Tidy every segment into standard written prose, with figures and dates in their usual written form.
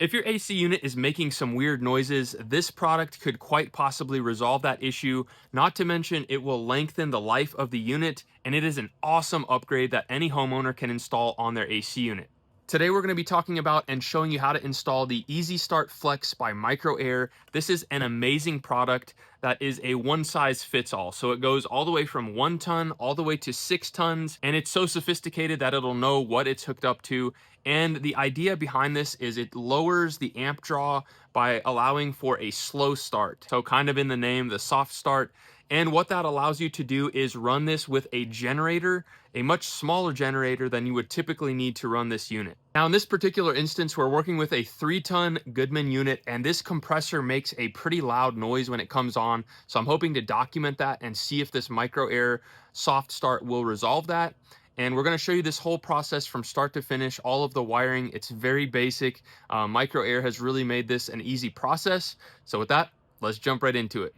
If your AC unit is making some weird noises, this product could quite possibly resolve that issue. Not to mention, it will lengthen the life of the unit, and it is an awesome upgrade that any homeowner can install on their AC unit. Today we're going to be talking about and showing you how to install the EasyStart Flex by MicroAir. This is an amazing product that is a one size fits all. So it goes all the way from 1 ton all the way to 6 tons, and it's so sophisticated that it'll know what it's hooked up to. And the idea behind this is it lowers the amp draw by allowing for a slow start. So kind of in the name, the soft start. And what that allows you to do is run this with a generator, a much smaller generator than you would typically need to run this unit. Now in this particular instance, we're working with a 3-ton Goodman unit, and this compressor makes a pretty loud noise when it comes on. So I'm hoping to document that and see if this MicroAir soft start will resolve that. And we're going to show you this whole process from start to finish, all of the wiring. It's very basic. MicroAir has really made this an easy process. So with that, let's jump right into it.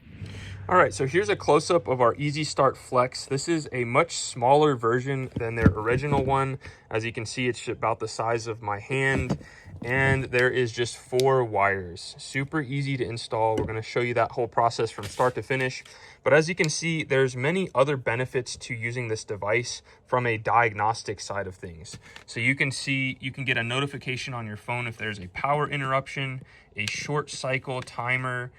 All right, so here's a close-up of our EasyStart Flex. This is a much smaller version than their original one. As you can see, it's about the size of my hand, and there is just 4 wires. Super easy to install. We're going to show you that whole process from start to finish. But as you can see, there's many other benefits to using this device from a diagnostic side of things. So you can see, you can get a notification on your phone if there's a power interruption, a short cycle timer,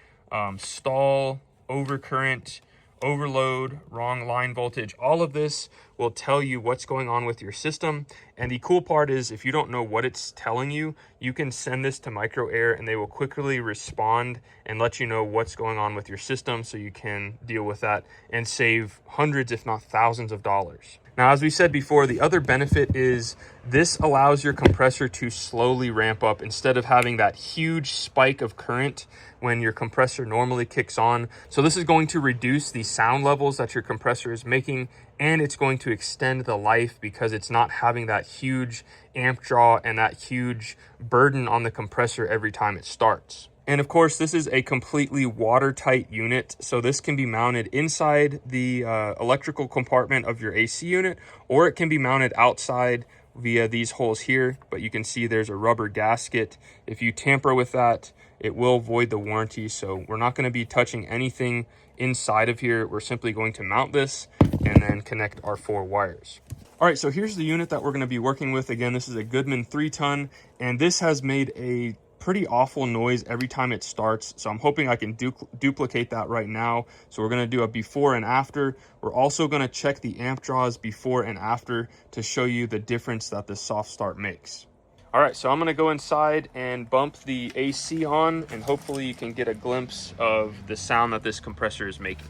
stall, overcurrent, overload, wrong line voltage. All of this will tell you what's going on with your system. And the cool part is, if you don't know what it's telling you, you can send this to MicroAir and they will quickly respond and let you know what's going on with your system, so you can deal with that and save hundreds if not thousands of dollars. Now, as we said before, the other benefit is this allows your compressor to slowly ramp up instead of having that huge spike of current when your compressor normally kicks on. So this is going to reduce the sound levels that your compressor is making, and it's going to extend the life because it's not having that huge amp draw and that huge burden on the compressor every time it starts. And of course, this is a completely watertight unit, so this can be mounted inside the electrical compartment of your AC unit, or it can be mounted outside via these holes here. But you can see there's a rubber gasket. If you tamper with that, it will void the warranty. So we're not going to be touching anything inside of here. We're simply going to mount this and then connect our 4 wires. All right, so here's the unit that we're going to be working with. Again, this is a Goodman 3-ton, and this has made a pretty awful noise every time it starts. So I'm hoping I can duplicate that right now. So we're going to do a before and after. We're also going to check the amp draws before and after to show you the difference that the soft start makes. All right, so I'm going to go inside and bump the AC on, and hopefully you can get a glimpse of the sound that this compressor is making.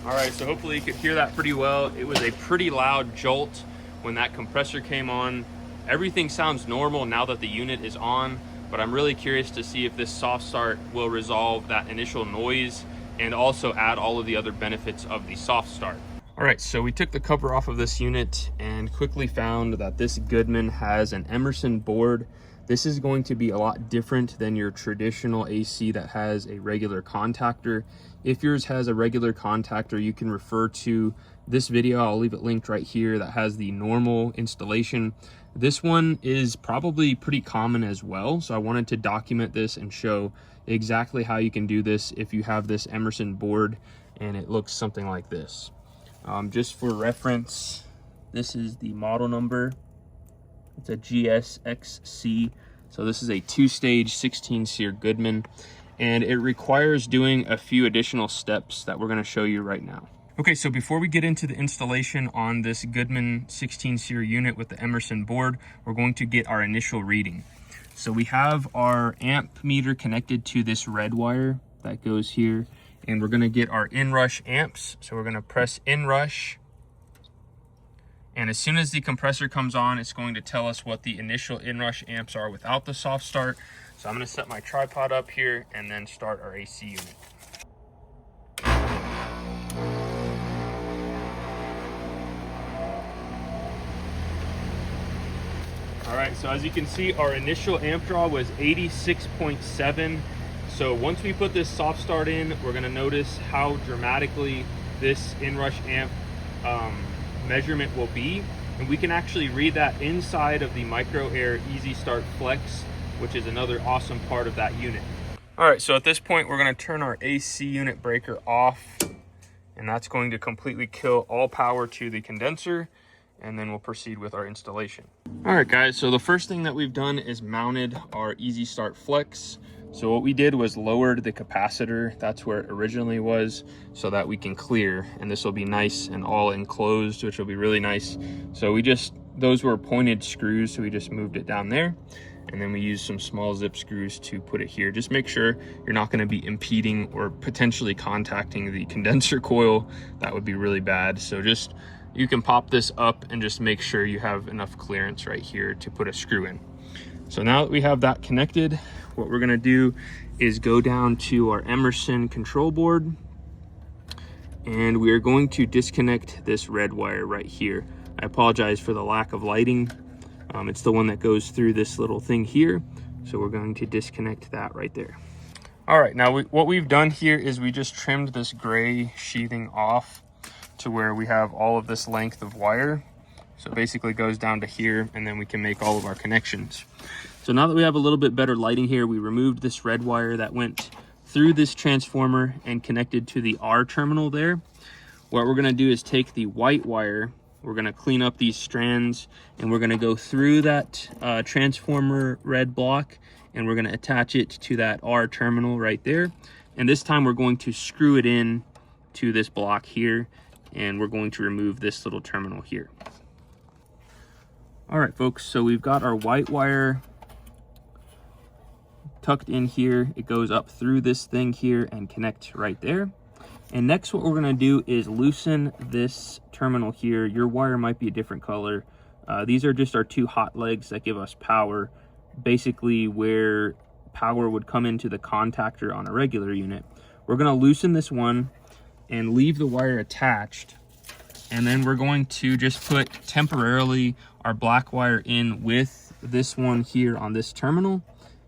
All right, so hopefully you could hear that pretty well. It was a pretty loud jolt when that compressor came on. Everything sounds normal now that the unit is on, but I'm really curious to see if this soft start will resolve that initial noise and also add all of the other benefits of the soft start. All right, so we took the cover off of this unit and quickly found that this Goodman has an Emerson board. This is going to be a lot different than your traditional AC that has a regular contactor. If yours has a regular contactor, you can refer to this video. I'll leave it linked right here that has the normal installation. This one is probably pretty common as well. So I wanted to document this and show exactly how you can do this if you have this Emerson board, and it looks something like this. Just for reference, this is the model number. It's a GSXC. So this is a 2-stage 16-seer Goodman, and it requires doing a few additional steps that we're going to show you right now. Okay, so before we get into the installation on this Goodman 16-seer unit with the Emerson board, we're going to get our initial reading. So we have our amp meter connected to this red wire that goes here, and we're going to get our inrush amps. So we're going to press inrush. And as soon as the compressor comes on, it's going to tell us what the initial inrush amps are without the soft start. So I'm going to set my tripod up here and then start our AC unit. All right, so as you can see, our initial amp draw was 86.7. So once we put this soft start in, we're going to notice how dramatically this inrush amp measurement will be, and we can actually read that inside of the Micro Air EasyStart Flex, which is another awesome part of that unit. All right, so at this point we're going to turn our AC unit breaker off, and that's going to completely kill all power to the condenser, and then we'll proceed with our installation. All right guys, so the first thing that we've done is mounted our EasyStart Flex. So what we did was lowered the capacitor, that's where it originally was, so that we can clear, and this will be nice and all enclosed, which will be really nice. So those were pointed screws, so we just moved it down there, and then we used some small zip screws to put it here. Just make sure you're not going to be impeding or potentially contacting the condenser coil. That would be really bad. So you can pop this up and just make sure you have enough clearance right here to put a screw in. So now that we have that connected, what we're gonna do is go down to our Emerson control board, and we are going to disconnect this red wire right here. I apologize for the lack of lighting. It's the one that goes through this little thing here. So we're going to disconnect that right there. All right, now what we've done here is we just trimmed this gray sheathing off to where we have all of this length of wire. So it basically goes down to here, and then we can make all of our connections. So now that we have a little bit better lighting here, we removed this red wire that went through this transformer and connected to the R terminal there. What we're gonna do is take the white wire, we're gonna clean up these strands, and we're gonna go through that transformer red block, and we're gonna attach it to that R terminal right there. And this time we're going to screw it in to this block here, and we're going to remove this little terminal here. All right, folks, so we've got our white wire tucked in here. It goes up through this thing here and connect right there. And next what we're gonna do is loosen this terminal here. Your wire might be a different color. These are just our two hot legs that give us power, basically where power would come into the contactor on a regular unit. We're gonna loosen this one and leave the wire attached. And then we're going to just put temporarily our black wire in with this one here on this terminal.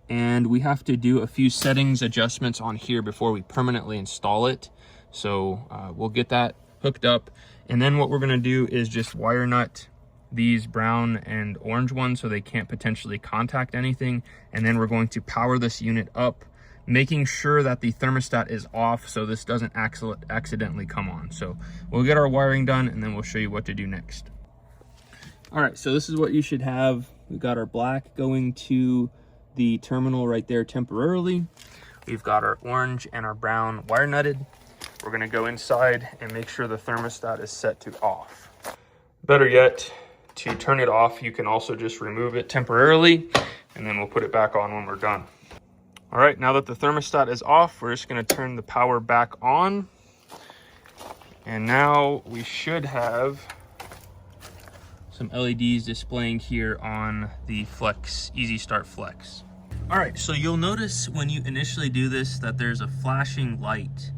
And we have to do a few settings adjustments on here before we permanently install it. So we'll get that hooked up. And then what we're gonna do is just wire nut these brown and orange ones so they can't potentially contact anything. And then we're going to power this unit up, making sure that the thermostat is off so this doesn't accidentally come on. So we'll get our wiring done, and then we'll show you what to do next. All right, so this is what you should have. We've got our black going to the terminal right there temporarily. We've got our orange and our brown wire nutted. We're gonna go inside and make sure the thermostat is set to off. Better yet, to turn it off, you can also just remove it temporarily, and then we'll put it back on when we're done. All right, now that the thermostat is off, we're just gonna turn the power back on. And now we should have some LEDs displaying here on the Flex, EasyStart Flex. All right, so you'll notice when you initially do this that there's a flashing light.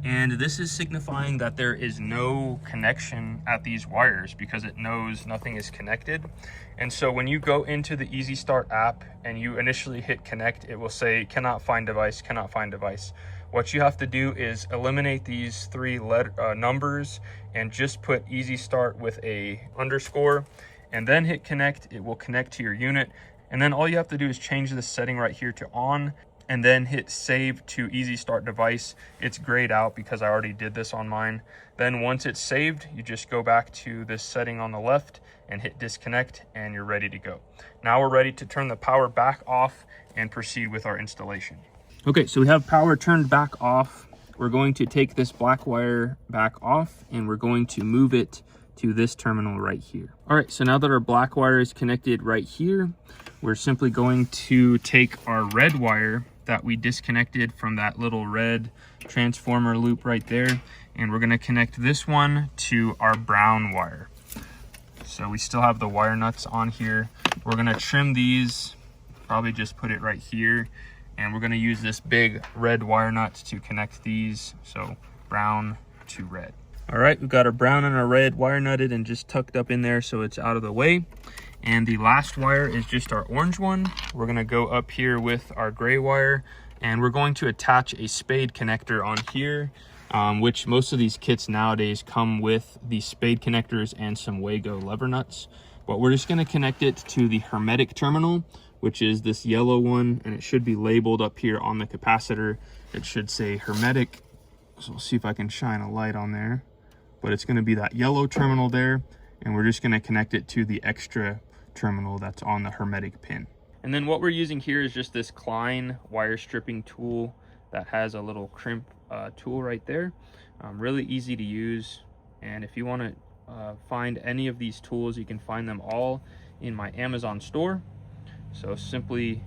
And this is signifying that there is no connection at these wires because it knows nothing is connected. And so when you go into the EasyStart app and you initially hit connect, it will say cannot find device, cannot find device. What you have to do is eliminate these three numbers and just put EasyStart with a underscore, and then hit connect. It will connect to your unit. And then all you have to do is change this setting right here to on, and then hit save to EasyStart device. It's grayed out because I already did this on mine. Then once it's saved, you just go back to this setting on the left and hit disconnect, and you're ready to go. Now we're ready to turn the power back off and proceed with our installation. Okay, so we have power turned back off. We're going to take this black wire back off, and we're going to move it to this terminal right here. All right, so now that our black wire is connected right here, we're simply going to take our red wire that we disconnected from that little red transformer loop right there, and we're going to connect this one to our brown wire. So we still have the wire nuts on here. We're going to trim these, probably just put it right here, and we're going to use this big red wire nut to connect these, so brown to red. All right, we've got our brown and our red wire nutted and just tucked up in there so it's out of the way. And the last wire is just our orange one. We're gonna go up here with our gray wire, and we're going to attach a spade connector on here which most of these kits nowadays come with the spade connectors and some Wago lever nuts. But we're just going to connect it to the hermetic terminal, which is this yellow one, and it should be labeled up here on the capacitor. It should say hermetic. So we'll see if I can shine a light on there. But it's going to be that yellow terminal there, and we're just going to connect it to the extra terminal that's on the hermetic pin. And then what we're using here is just this Klein wire stripping tool that has a little crimp tool right there. Really easy to use, and if you want to find any of these tools, you can find them all in my Amazon store. So simply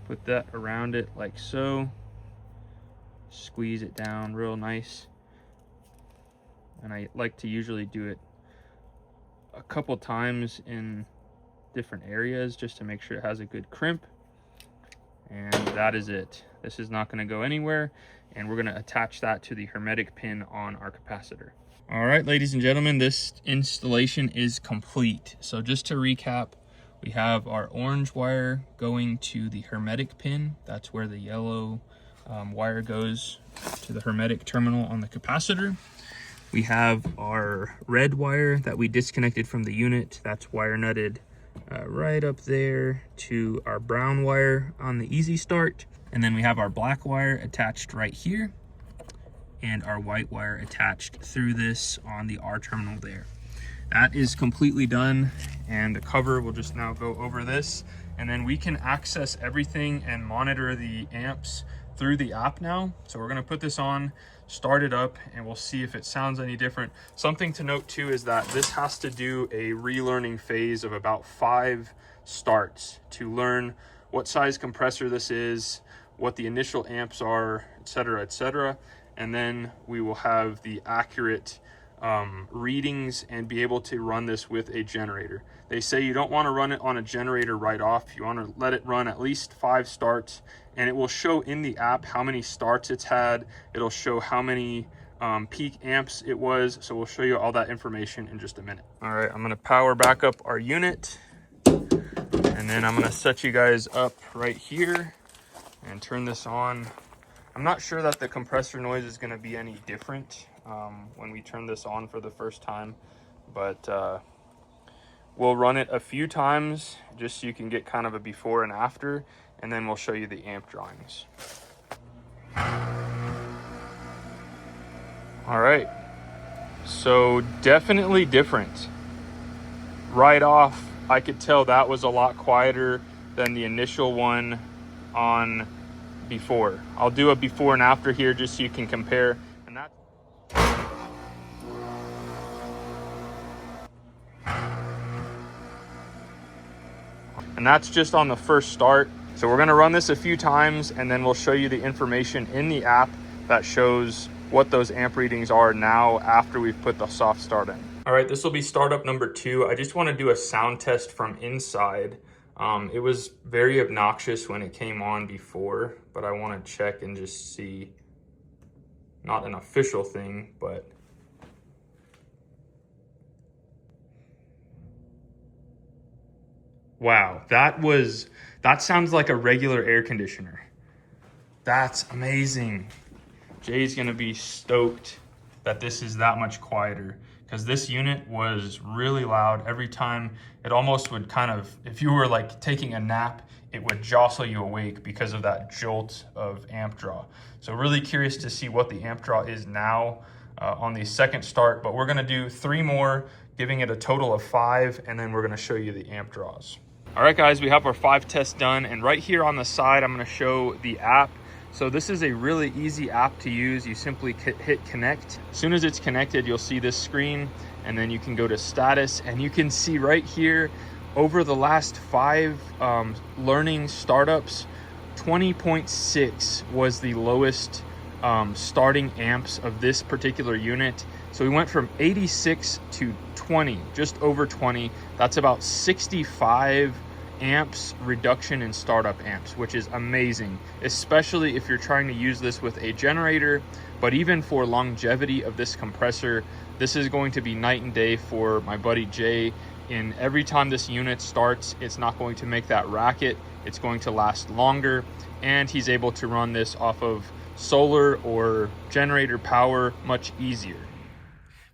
put that around it like so, squeeze it down real nice, and I like to usually do it a couple times in different areas just to make sure it has a good crimp. And that is it. This is not going to go anywhere, and we're going to attach that to the hermetic pin on our capacitor. All right, ladies and gentlemen, this installation is complete. So just to recap, we have our orange wire going to the hermetic pin. That's where the yellow wire goes to the hermetic terminal on the capacitor. We have our red wire that we disconnected from the unit. That's wire nutted right up there to our brown wire on the EasyStart. And then we have our black wire attached right here, and our white wire attached through this on the R terminal there. That is completely done, and the cover will just now go over this, and then we can access everything and monitor the amps through the app now. So we're going to put this on, start it up, and we'll see if it sounds any different. Something to note too is that this has to do a relearning phase of about 5 starts to learn what size compressor this is, what the initial amps are, etc., etc. And then we will have the accurate readings and be able to run this with a generator. They say you don't want to run it on a generator right off. You want to let it run at least 5 starts, and it will show in the app how many starts it's had. It'll show how many peak amps it was. So we'll show you all that information in just a minute. All right, I'm going to power back up our unit, and then I'm going to set you guys up right here and turn this on. I'm not sure that the compressor noise is going to be any different when we turn this on for the first time, but we'll run it a few times just so you can get kind of a before and after, and then we'll show you the amp drawings. All right, so definitely different. Right off, I could tell that was a lot quieter than the initial one on before. I'll do a before and after here just so you can compare. And that's just on the first start. So we're going to run this a few times, and then we'll show you the information in the app that shows what those amp readings are now after we've put the soft start in. All right, this will be startup number 2. I just want to do a sound test from inside. It was very obnoxious when it came on before, but I want to check and just see, not an official thing, but wow, that sounds like a regular air conditioner. That's amazing. Jay's gonna be stoked that this is that much quieter, because this unit was really loud every time. It almost would kind of, if you were like taking a nap, it would jostle you awake because of that jolt of amp draw. So really curious to see what the amp draw is now on the second start, but we're gonna do 3 more, giving it a total of 5, and then we're gonna show you the amp draws. All right, guys, we have our 5 tests done, and right here on the side, I'm gonna show the app. So this is a really easy app to use. You simply hit connect. As soon as it's connected, you'll see this screen, and then you can go to status, and you can see right here, over the last 5 learning startups, 20.6 was the lowest starting amps of this particular unit. So we went from 86 to 20, just over 20. That's about 65 amps reduction in startup amps, which is amazing, especially if you're trying to use this with a generator. But even for longevity of this compressor, this is going to be night and day for my buddy Jay. In every time this unit starts, it's not going to make that racket. It's going to last longer, and he's able to run this off of solar or generator power much easier.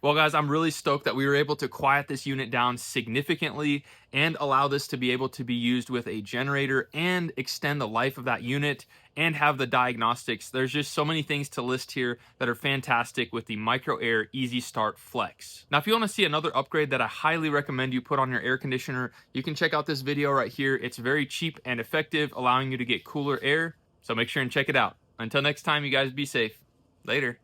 Well, guys, I'm really stoked that we were able to quiet this unit down significantly and allow this to be able to be used with a generator and extend the life of that unit and have the diagnostics. There's just so many things to list here that are fantastic with the Micro Air EasyStart Flex. Now, if you want to see another upgrade that I highly recommend you put on your air conditioner, you can check out this video right here. It's very cheap and effective, allowing you to get cooler air. So make sure and check it out. Until next time, you guys be safe. Later.